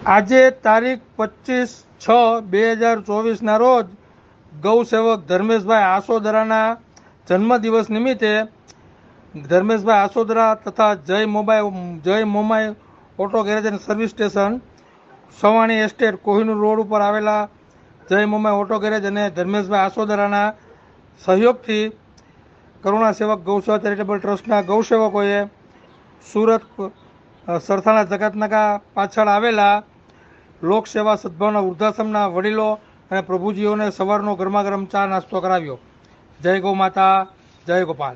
આજે તારીખ 25/6/2024 રોજ ગૌસેવક ધર્મેશભાઈ આસોદરાના જન્મદિવસ નિમિત્તે ધર્મેશભાઈ આસોદરા તથા જય મોમાઈ ઓટો ગેરેજ અને service station, Savani estate, Kohinoor road ઉપર આવેલા જય મોમાઈ ઓટો ગેરેજ અને ધર્મેશભાઈ આસોદરાના સહયોગથી કરુણા સેવક ગૌસેવા ચેરિટેબલ ટ્રસ્ટના ગૌસેવકોએ સુરત સરથાણા જકાતનાકા પાછળ આવેલા લોકસેવા સદભાવના વૃદ્ધાશ્રમના વડીલો અને પ્રભુજીઓને સવારનો ગરમા ગરમ ચા નાસ્તો કરાવ્યો. જય ગૌ માતા, જય ગોપાલ.